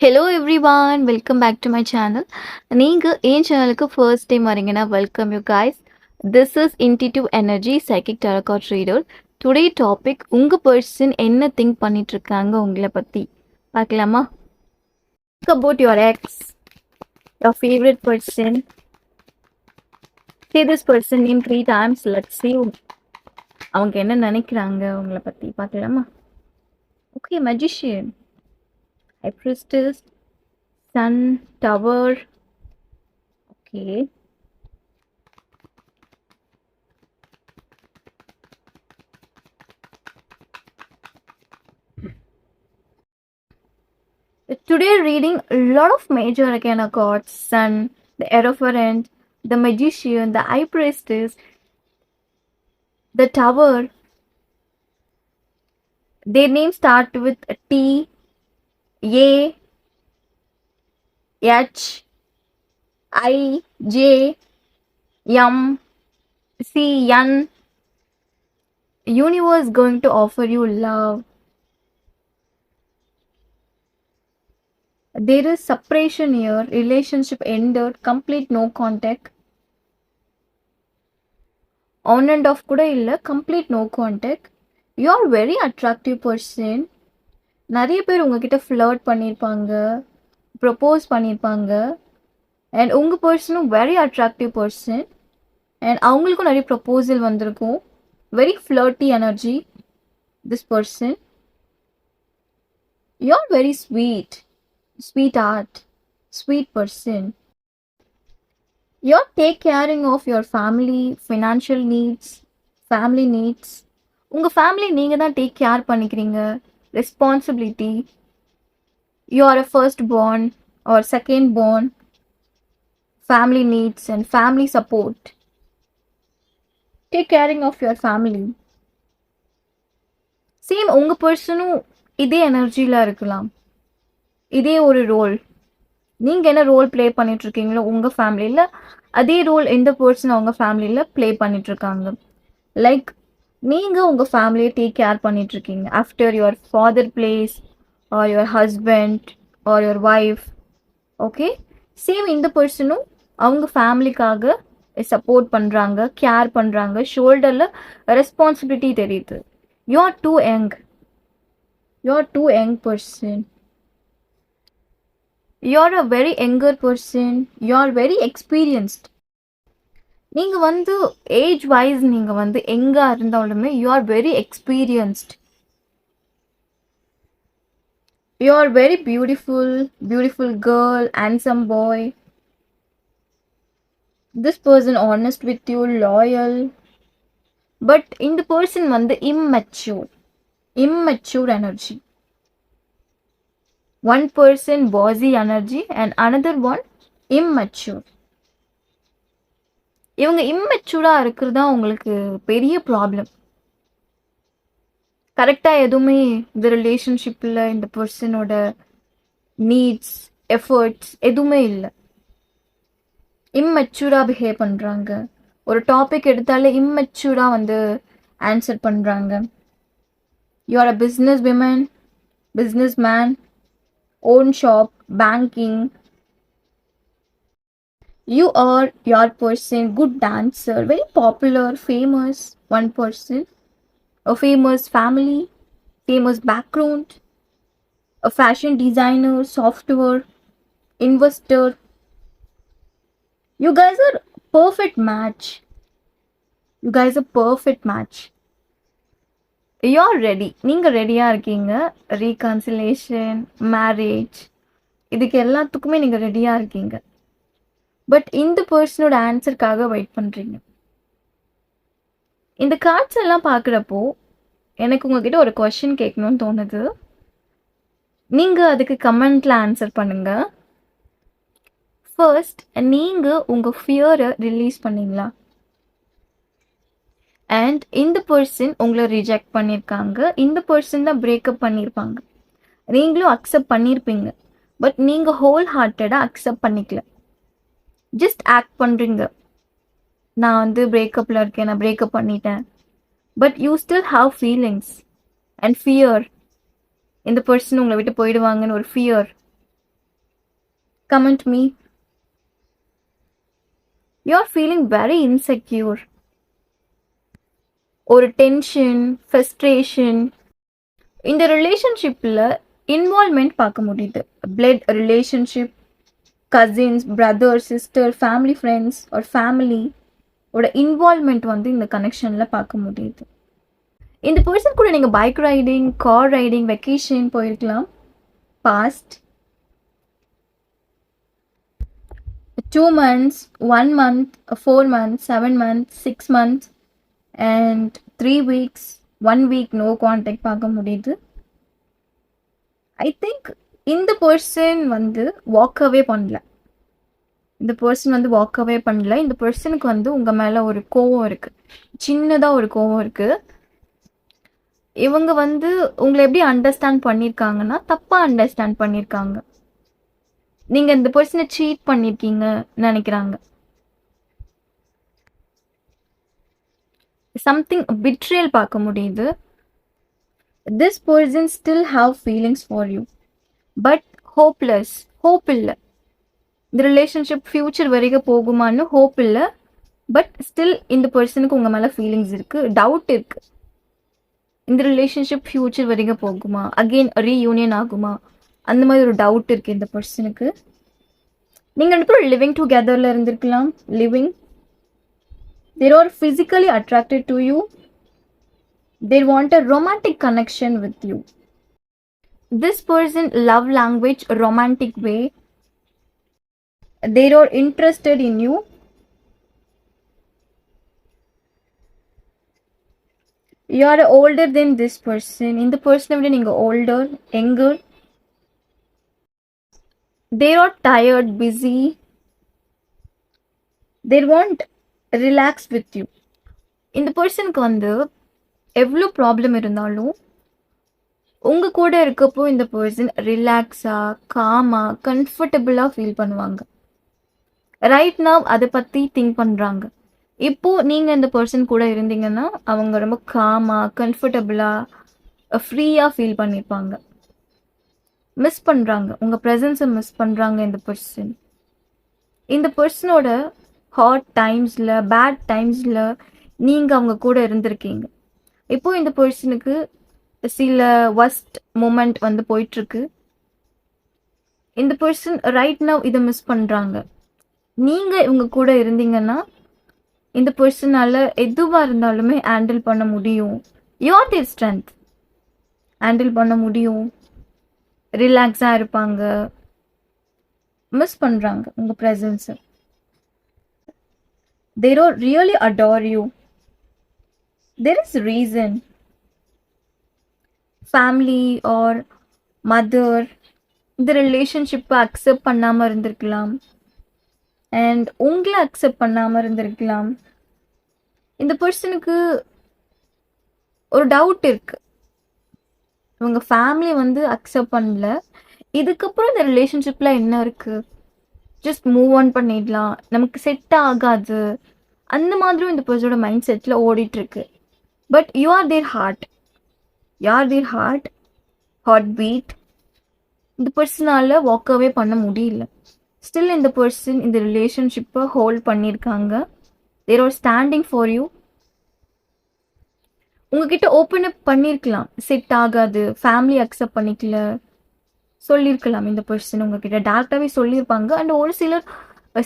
Hello everyone welcome back to my channel. நீங்கள் என் சேனலுக்கு ஃபர்ஸ்ட் டைம் வரீங்கன்னா welcome you guys. This is intuitive energy psychic tarot card reader. Today topic உங்கள் person என்ன think பண்ணிட்டு இருக்காங்க உங்களை பற்றி பார்க்கலாமா? Think about your ex, your favourite person. Say this person name 3 times. Let's see அவங்க என்ன நினைக்கிறாங்க உங்களை பற்றி பார்க்கலாமா? Okay, magician, high priestess, Sun, Tower. Okay. Today reading a lot of major arcana cards: Sun, the Hierophant, the Magician, the High Priestess, the Tower. Their names start with T, A, H, I, J, M, C, N. Universe going to offer you love. There is separation here, relationship ended, complete no contact. On and off கூட இல்லை, complete no contact. You are very attractive person. நிறைய பேர் உங்ககிட்ட flirt பண்ணியிருப்பாங்க, propose பண்ணியிருப்பாங்க. And உங்கள் பர்சனும் very attractive person. And அவங்களுக்கும் நிறைய ப்ரப்போசல் வந்திருக்கும். Very flirty energy this person. You are very sweet, sweetheart, sweet person. You are take caring of your family, financial needs, family needs. உங்கள் family நீங்கள் தான் take care பண்ணிக்கிறீங்க. Responsibility. You are a first born or second born. Family needs and family support. Take caring of your family. Same உங்கள் பர்சனும் இதே எனர்ஜியில் இருக்கலாம். இதே ஒரு role, நீங்கள் என்ன ரோல் ப்ளே பண்ணிகிட்ருக்கீங்களோ உங்கள் ஃபேமிலியில், அதே ரோல் எந்த பர்சன் அவங்க ஃபேமிலியில் ப்ளே பண்ணிகிட்ருக்காங்க. லைக் நீங்கள் உங்கள் ஃபேமிலியை டேக் கேர் பண்ணிகிட்ருக்கீங்க after your father place or your husband or your wife. Okay, same இந்த பர்சனும் அவங்க ஃபேமிலிக்காக சப்போர்ட் பண்ணுறாங்க, கேர் பண்ணுறாங்க. ஷோல்டரில் ரெஸ்பான்சிபிலிட்டி தெரியுது. You are too young, you are too young person. You are a very younger person. You are very experienced. நீங்கள் வந்து age wise நீங்கள் வந்து எங்கே இருந்தாலுமே you are very experienced. You are very beautiful, beautiful girl, handsome boy. This person honest with you, loyal. But இந்த person வந்து immature, immature energy. One person bossy energy and another one immature. இவங்க இம்மெச்சூராக இருக்கிறது தான் உங்களுக்கு பெரிய problem. கரெக்டாக எதுவுமே இந்த ரிலேஷன்ஷிப்பில் இந்த பர்சனோட நீட்ஸ், எஃபர்ட்ஸ் எதுவுமே இல்லை. இம்மெச்சூராக பிஹேவ் பண்ணுறாங்க. ஒரு டாபிக் எடுத்தாலே இம்மெச்சூராக வந்து ஆன்சர் பண்ணுறாங்க. You are a business women, business man, own shop, banking. You are your person, good dancer, very popular, famous, one person, a famous family, famous background, a fashion designer, software, investor. You guys are perfect match. You guys are perfect match. You are ready. நீங்கள் ரெடியாக இருக்கீங்க. Reconciliation, marriage, இதுக்கு எல்லாத்துக்குமே நீங்கள் ரெடியாக இருக்கீங்க. But இந்த பர்சனோட ஆன்சருக்காக wait பண்ணுறீங்க. இந்த கார்ட்ஸ் எல்லாம் பார்க்குறப்போ எனக்கு உங்ககிட்ட ஒரு கொஷின் கேட்கணும்னு தோணுது. நீங்கள் அதுக்கு கமெண்ட்டில் ஆன்சர் பண்ணுங்கள். ஃபர்ஸ்ட், நீங்கள் உங்கள் ஃபியரை ரிலீஸ் பண்ணீங்களா? அண்ட் இந்த பர்சன் உங்களை ரிஜெக்ட் பண்ணியிருக்காங்க. இந்த பர்சன் தான் பிரேக்கப் பண்ணியிருப்பாங்க. நீங்களும் அக்செப்ட் பண்ணியிருப்பீங்க. பட் நீங்கள் ஹோல் ஹார்ட்டடாக அக்செப்ட் பண்ணிக்கல. ஜஸ்ட் ஆக்ட் பண்ணுறீங்க. நான் வந்து பிரேக்கப்பில் இருக்கேன், நான் பிரேக்கப் பண்ணிட்டேன். But you still have feelings and fear. இந்த பர்சன் உங்களை விட்டு போயிடுவாங்கன்னு ஒரு fear. comment me. You're feeling very insecure. ஒரு டென்ஷன், ஃப்ரஸ்ட்ரேஷன், இந்த ரிலேஷன்ஷிப்பில் இன்வால்மெண்ட் பார்க்க முடியுது. Blood relationship, cousins, brother, sister, family, friends ஒரு ஃபேமிலி ஓட இன்வால்மெண்ட் வந்து இந்த கனெக்ஷனில் பார்க்க முடியுது. இந்த பர்சன் கூட நீங்கள் bike riding, car riding, vacation போயிருக்கலாம். Past 2 months, 1 month, 4 months, 7 months, 6 months and 3 weeks, 1 week no contact பார்க்க முடியுது. ஐ திங்க் இந்த பர்சன் வந்து வாக் அவே பண்ணல. இந்த பர்சனுக்கு வந்து உங்கள் மேலே ஒரு கோவம் இருக்குது, சின்னதாக ஒரு கோவம் இருக்குது. இவங்க வந்து உங்களை எப்படி அண்டர்ஸ்டாண்ட் பண்ணியிருக்காங்கன்னா தப்பாக அண்டர்ஸ்டாண்ட் பண்ணியிருக்காங்க. நீங்கள் இந்த பர்சனை சீட் பண்ணியிருக்கீங்க நினைக்கிறாங்க. சம்திங் பிட்ரியல் பார்க்க முடியுது. This person still have feelings for you but hopeless. Hope இல்லை. இந்த ரிலேஷன்ஷிப் ஃப்யூச்சர் வரைக்கும் போகுமான்னு ஹோப் இல்லை. பட் ஸ்டில் இந்த பர்சனுக்கு உங்கள் மேலே ஃபீலிங்ஸ் இருக்குது, டவுட் இருக்குது. இந்த ரிலேஷன்ஷிப் ஃப்யூச்சர் வரைக்கும் போகுமா, அகெயின் ரீயூனியன் ஆகுமா, அந்த மாதிரி ஒரு டவுட் இருக்குது இந்த பர்சனுக்கு. நீங்கள் ரெண்டு பேரும் லிவிங் டுகெதரில் இருந்திருக்கலாம். Living, there are physically attracted to you. There want a romantic connection with you. This person love language romantic way. There are interested in you. You are older than this person. இந்த பர்சனை விட நீங்கள் older, younger. They are tired, busy. They want relax with you. இந்த பர்சனுக்கு வந்து எவ்வளோ problem இருந்தாலும் உங்கள் கூட இருக்கப்போ இந்த பர்சன் ரிலாக்ஸாக, காமாக, கம்ஃபர்டபுளாக ஃபீல் பண்ணுவாங்க. ரைட் நவ் அதை பற்றி திங்க் பண்ணுறாங்க. இப்போது நீங்கள் இந்த பர்சன் கூட இருந்தீங்கன்னா அவங்க ரொம்ப காமாக, கம்ஃபர்டபுளாக, ஃப்ரீயாக ஃபீல் பண்ணியிருப்பாங்க. மிஸ் பண்ணுறாங்க, உங்கள் ப்ரெசன்ஸை மிஸ் பண்ணுறாங்க இந்த பர்சன். இந்த பர்சனோட ஹாட் டைம்ஸில், பேட் டைம்ஸில் நீங்கள் அவங்க கூட இருந்திருக்கீங்க. இப்போது இந்த பர்சனுக்கு சில ஒஸ்ட் மூமெண்ட் வந்து போயிட்டுருக்கு. இந்த பர்சன் ரைட் நவ் இதை மிஸ் பண்ணுறாங்க. நீங்கள் இவங்க கூட இருந்தீங்கன்னா இந்த பர்சனால் எதுவாக இருந்தாலுமே ஹேண்டில் பண்ண முடியும். யூஆர் தேர் ஸ்ட்ரென்த். ஹேண்டில் பண்ண முடியும், ரிலாக்ஸாக இருப்பாங்க. மிஸ் பண்ணுறாங்க உங்கள் ப்ரெசன்ஸை. There are really adore you. There is reason. Family or mother இந்த ரிலேஷன்ஷிப்பை அக்செப்ட் பண்ணாமல் இருந்திருக்கலாம். அண்ட் உங்களை அக்செப்ட் பண்ணாமல் இருந்திருக்கலாம். இந்த பர்சனுக்கு ஒரு டவுட் இருக்குது. இவங்க ஃபேமிலி வந்து அக்செப்ட் பண்ணல. இதுக்கப்புறம் இந்த ரிலேஷன்ஷிப்பில் என்ன இருக்குது, ஜஸ்ட் மூவ் ஆன் பண்ணிடலாம், நமக்கு செட் ஆகாது, அந்த மாதிரியும் இந்த பர்சனோட மைண்ட் செட்டில் ஓடிட்டுருக்கு. But you are there heart. Heart beat. இந்த பர்சனால் வாக்கவே பண்ண முடியல. ஸ்டில் இந்த பர்சன் இந்த ரிலேஷன்ஷிப்பை ஹோல்ட் பண்ணியிருக்காங்க. There are standing for you. உங்ககிட்ட ஓப்பன் அப் பண்ணியிருக்கலாம். செட் ஆகாது, ஃபேமிலி அக்செப்ட் பண்ணிக்கல சொல்லியிருக்கலாம். இந்த பர்சன் உங்ககிட்ட டேரக்டாகவே சொல்லியிருப்பாங்க. அண்ட் ஒரு சிலர்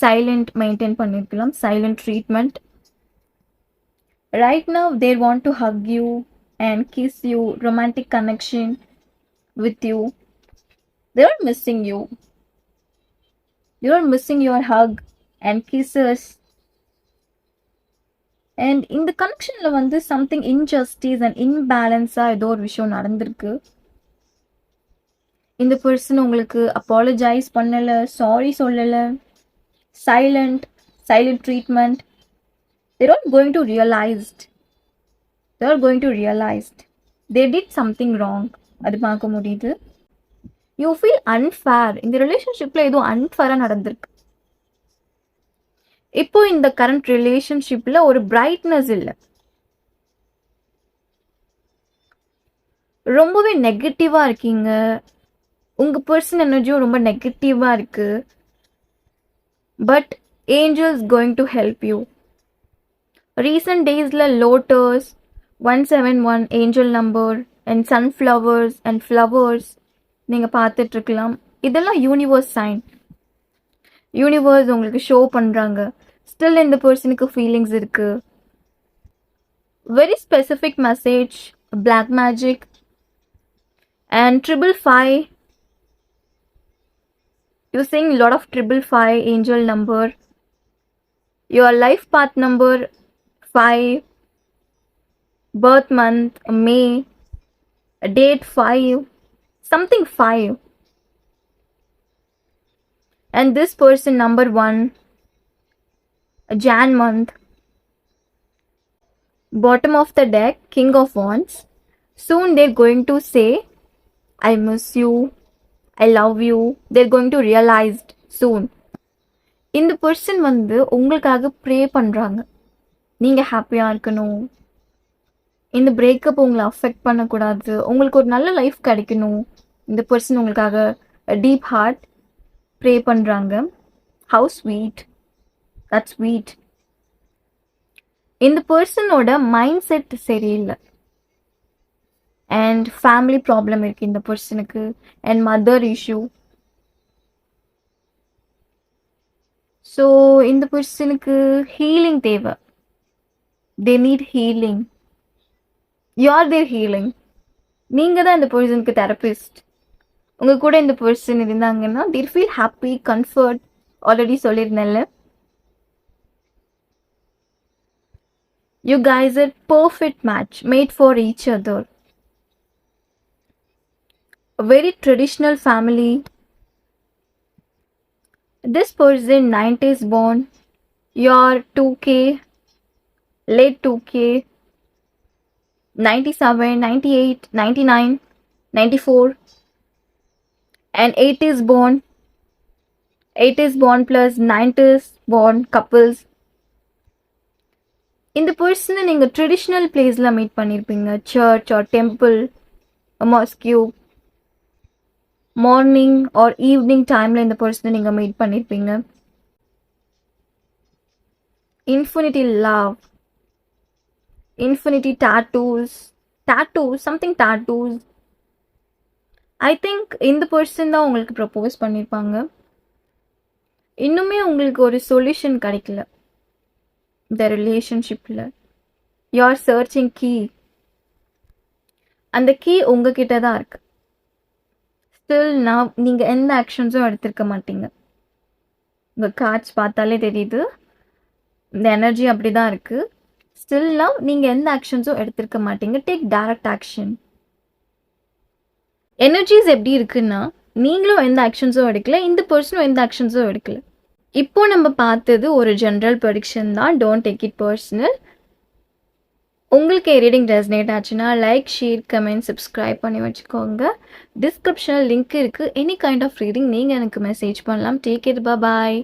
சைலண்ட் மெயின்டைன் பண்ணியிருக்கலாம், silent treatment. Right now there want to hug you and kiss you, romantic connection with you. There are missing you. You are missing your hug and kisses. And இந்த கனெக்ஷனில் வந்து something injustice and இன்பேலன்ஸாக ஏதோ ஒரு விஷயம் நடந்திருக்கு. இந்த person உங்களுக்கு apologise பண்ணலை, sorry சொல்லலை, silent treatment. They're not going to realize. They did something wrong. அது பார்க்க முடியுது. You feel unfair. இந்த ரிலேஷன்ஷிப்பில் ஏதோ அன்ஃபேராக நடந்திருக்கு. இப்போ இந்த கரண்ட் ரிலேஷன்ஷிப்பில் ஒரு பிரைட்னஸ் இல்லை. ரொம்பவே நெகட்டிவாக இருக்கீங்க. உங்கள் பர்சன் எனர்ஜியும் ரொம்ப நெகட்டிவாக இருக்குது. but angels going to help you. Recent daysல lotus 171 angel number and sunflowers and flowers நீங்க பார்த்துட்டு இருக்கலாம். இதெல்லாம் யூனிவர்ஸ் சைன். யூனிவர்ஸ் உங்களுக்கு ஷோ பண்றாங்க. ஸ்டில் இந்த பர்சனுக்கு ஃபீலிங்ஸ் இருக்கு. Very specific message, black magic and 555. You're seeing a lot of 555 angel number. Your life path number 5, birth month May, date 5, something 5. And this person number 1, Jan month. Bottom of the deck, King of Wands. Soon they're going to say, I miss you, I love you. They're going to realize soon. இந்த person வந்து உங்களுக்காக pray பண்ணுறாங்க. நீங்கள் ஹாப்பியாக இருக்கணும், இந்த breakup உங்களை affect பண்ணக்கூடாது, உங்களுக்கு ஒரு நல்ல லைஃப் கிடைக்கணும். இந்த பர்சன் உங்களுக்காக டீப் ஹார்ட் ப்ரே பண்ணுறாங்க. How sweet, that's sweet. இந்த பர்சனோட மைண்ட் செட் சரியில்லை. அண்ட் ஃபேமிலி ப்ராப்ளம் இருக்குது இந்த பர்சனுக்கு. And mother issue. ஸோ இந்த பர்சனுக்கு ஹீலிங் தேவை. They need healing. You're their healing. நீங்கள் தான் இந்த பர்சனுக்கு தெரபிஸ்ட். உங்கள் கூட இந்த பர்சன் இருந்தாங்கன்னா there feel happy, comfort. Already சொல்லியிருந்தேன்ல. You guys are perfect match, made for each other. A very traditional family. This person 90s born. You're 2K, late 2K, 97, 98, 99, 94, and 80s born. 80s born plus 90s born couples. இந்த பர்சனை நீங்கள் traditional பிளேஸில் meet பண்ணியிருப்பீங்க. Church or temple, mosque. Morning or evening டைமில் இந்த பர்சனை நீங்கள் meet பண்ணியிருப்பீங்க. Infinity love, infinity tattoos, something tattoos. I think இந்த பர்சன் தான் உங்களுக்கு ப்ரப்போஸ் பண்ணியிருப்பாங்க. இன்னுமே உங்களுக்கு ஒரு சொல்யூஷன் கிடைக்கல இந்த ரிலேஷன்ஷிப்பில். You are searching key. அந்த கீ உங்ககிட்ட தான் இருக்கு. ஸ்டில் நீங்கள் எந்த ஆக்ஷன்ஸும் எடுத்திருக்க மாட்டீங்க. உங்கள் கார்ட்ஸ் பார்த்தாலே தெரியுது, இந்த எனர்ஜி அப்படி தான் இருக்குது. ஸ்டில் நீங்கள் எந்த ஆக்ஷன்ஸும் எடுத்திருக்க மாட்டீங்க. Take direct action. எனர்ஜிஸ் எப்படி இருக்குன்னா, நீங்களும் எந்த ஆக்ஷன்ஸும் எடுக்கல, இந்த பர்சனும் எந்த ஆக்ஷன்ஸும் எடுக்கல. இப்போ நம்ம பார்த்தது ஒரு ஜென்ரல் ப்ரெடிக்ஷன் தான். Don't take it personal. உங்களுக்கு ரீடிங் ரெசனேட் ஆச்சுன்னா லைக், ஷேர், கமெண்ட், சப்ஸ்கிரைப் பண்ணி வச்சுக்கோங்க. டிஸ்கிரிப்ஷனில் லிங்க் இருக்குது. எனி கைண்ட் ஆஃப் ரீடிங் நீங்கள் எனக்கு மெசேஜ் பண்ணலாம். Take it, bye.